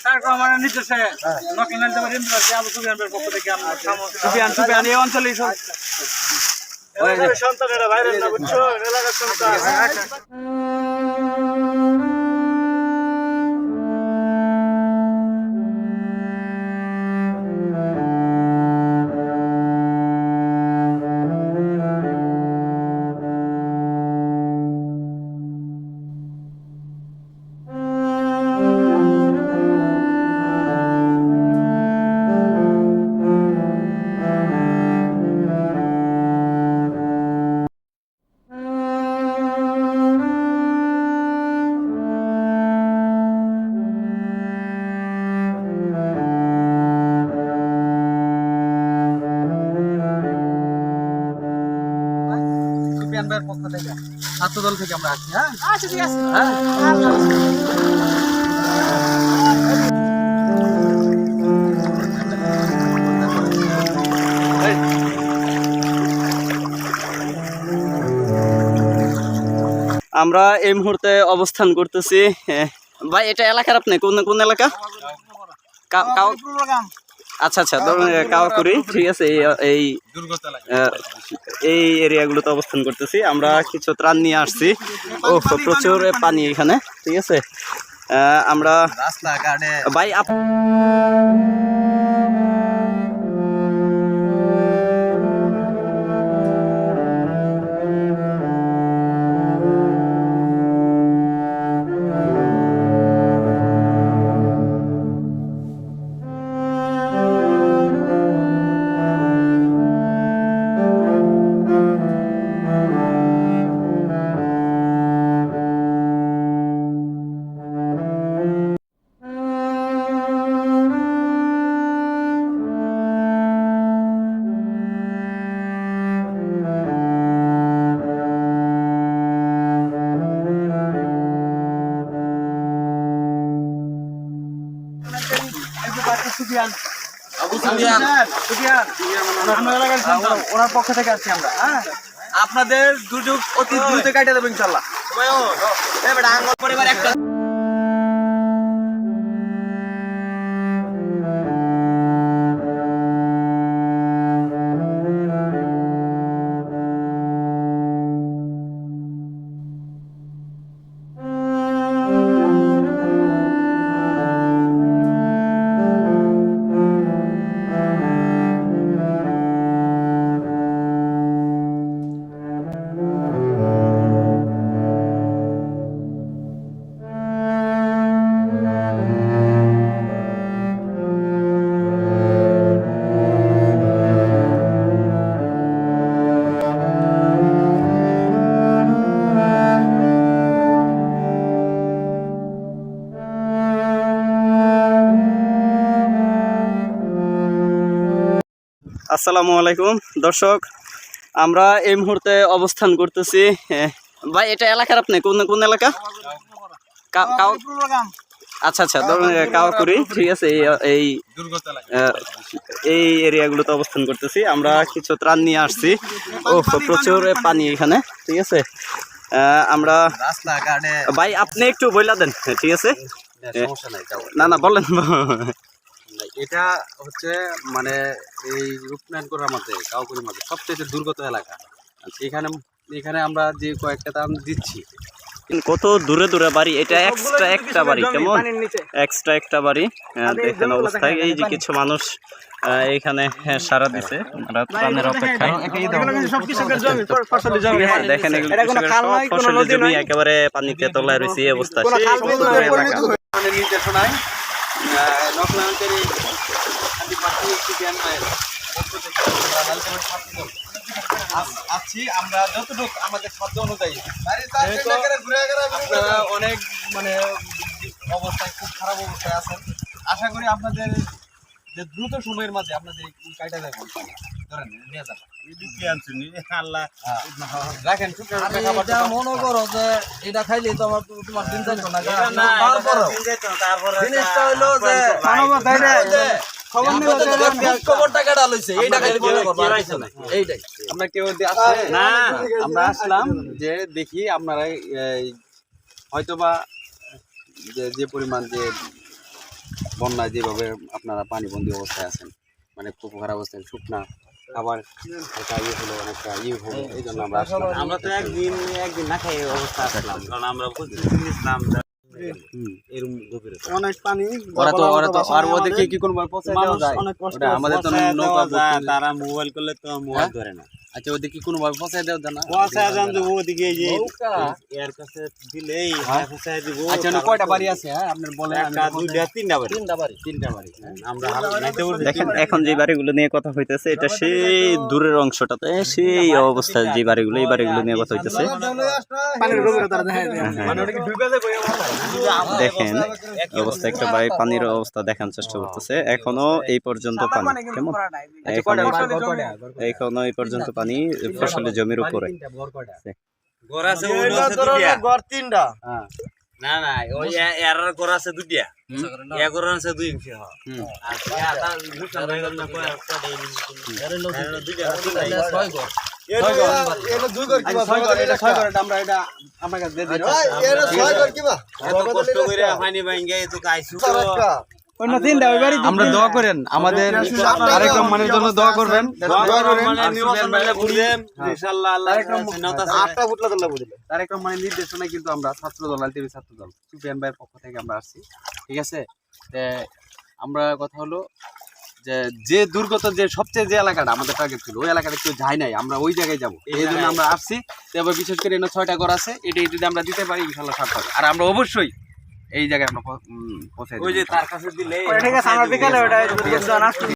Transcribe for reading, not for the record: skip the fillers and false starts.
তারপর আমার নিতেছে নকিনাল দেবার ইন্দ্রাসী আবু সুফিয়ানের পক্ষ থেকে আমরা সুফিয়ান এই অঞ্চলেই সন্তানেরা ভাইরাল না বুঝছো এলাকার সন্তান পক্ষ থেকে ছাত্রদল থেকে আমরা আসছি। হ্যাঁ আচ্ছা ঠিক আছে। আমরা এই মুহূর্তে অবস্থান করতেছি ভাই এটা এলাকার আপনি কোন কোন এলাকা? আচ্ছা আচ্ছা কাওয়াকুড়ি, ঠিক আছে। এই এরিয়াগুলোতে অবস্থান করতেছি আমরা, কিছু ত্রাণ নিয়ে আসছি। ও প্রচুর পানি এখানে, ঠিক আছে। আমরা ভাই ওনার পক্ষ থেকে আসছি আমরা। হ্যাঁ আপনাদের দুর্যোগ অতি দ্রুত কাটিয়ে দেবো ইনশাল্লাহ। আসসালামু আলাইকুম দর্শক, আমরা এই মুহূর্তে অবস্থান করতেছি। ভাই এটা এলাকার আপনি কোন কোন এলাকা? আচ্ছা আচ্ছা কাওয়াকুড়ি, ঠিক আছে। এই এরিয়াগুলোতে অবস্থান করতেছি আমরা, কিছু ত্রাণ নিয়ে আসছি। ও প্রচুর পানি এখানে, ঠিক আছে। আমরা ভাই আপনি একটু বইলা দেন, ঠিক আছে। না না বলেন। এটা হচ্ছে মানে এই রূপনারায়ণপুরের মধ্যে কাউকুড়ির মধ্যে সবচেয়ে দুর্গত এলাকা। এখানে এখানে আমরা যে কয়েকটা দাম দিচ্ছি, কত দূরে দূরে বাড়ি, এটা এক্সট্রা একটা বাড়ি, কেমন এক্সট্রা একটা বাড়ি। দেখেন অবস্থায় এই যে কিছু মানুষ এখানে সারা দিছে, ত্রাণের অপেক্ষায়। দেখেন ফসলি জমি একেবারে পানিতে তলায় রয়েছে এই অবস্থা। নির্দেশনায় আছি আমরা যতটুকু আমাদের সাধ্য অনুযায়ী। আপনারা অনেক মানে অবস্থায়, খুব খারাপ অবস্থায় আছেন। আশা করি আপনাদের যে দ্রুত সময়ের মাঝে আপনাদের কাইটা যাবে। ধরেন নিয়ে যান, রাখেন। মনে করো যে এটা খাইলে তোমার দিন যাইতো না। জিনিসটা হইলো যে আমরা কেউ না, আমরা আসলাম যে দেখি আপনারা হয়তোবা যে পরিমাণ যে বন্যায় যেভাবে আপনারা পানিবন্দী অবস্থায় আছেন, মানে খুব খারাপ অবস্থায়, শুকনা আবার হালকা ইয়ে হলো, অনেকটা ইয়ে হলো, এই জন্য আমরা আসলাম। আমরা তো একদিন না খাই অবস্থা আসলাম, কারণ আমরা নিয়েছিলাম এরকম গভীরে অনেক পানি, ওরা তো আর ওদেরকে কি কোনো পৌঁছায় দেওয়া যায়? ওটা আমাদের তো নৌকা তারা মোবাইল করলে তো মোবাইল ধরে না। আচ্ছা, ওদেরকে কোনোভাবে পৌঁছায় দেওয়া যায় না? পৌঁছায় যান দেবো ওদিকে, এই যে এর কাছে দিলেই পৌঁছায় দিব। আচ্ছা, কয়টা বাড়ি আছে? হ্যাঁ, আপনার বলেন। একটা, দুইটা, তিনটা বাড়ি। আমরা দেখেন এখন যে বাড়িগুলো নিয়ে কথা হইতেছে এটা সেই দূরের অংশটাতে, সেই অবস্থায় যে বাড়িগুলো, এই বাড়িগুলো নিয়ে কথা হইতেছে। দেখেন অবস্থা, একটা বাড়ি পানির অবস্থা দেখার চেষ্টা করতেছে। এখনো এই পর্যন্ত পানি, কেমন এখনো এই পর্যন্ত পানি ফসলের জমির উপরে। ঘর আছে ঘর তিনটা, না না ওই এর ঘর আছে দুটিয়া, এ ঘর আছে 2 ইঞ্চি। আমরা দোয়া করেন, আমাদের আরেক রহমানের জন্য দোয়া করবেন। তারেক রহমানের নির্দেশনায় কিন্তু আমরা ছাত্রদল, আলটিভি ছাত্রদল, সুফিয়ান ভাইয়ের পক্ষ থেকে আমরা আসছি, ঠিক আছে? আমরা কথা হলো যে দুর্গত, যে সবচেয়ে যে এলাকাটা আমাদের টার্গেট ছিল, ওই এলাকাটা কেউ যায় নাই, আমরা ওই জায়গায় যাবো, এই জন্য আমরা আসছি। তবে বিশেষ করে এনে 6টা ঘর আছে, এটা যদি আমরা দিতে পারি ইনশাল্লাহ সার্থক। আর আমরা অবশ্যই এই জায়গায় আমরা পৌঁছাই দেব। ওই যে তার কাছে দিলে ঠিক আছে, আমরা বিকালে ওটা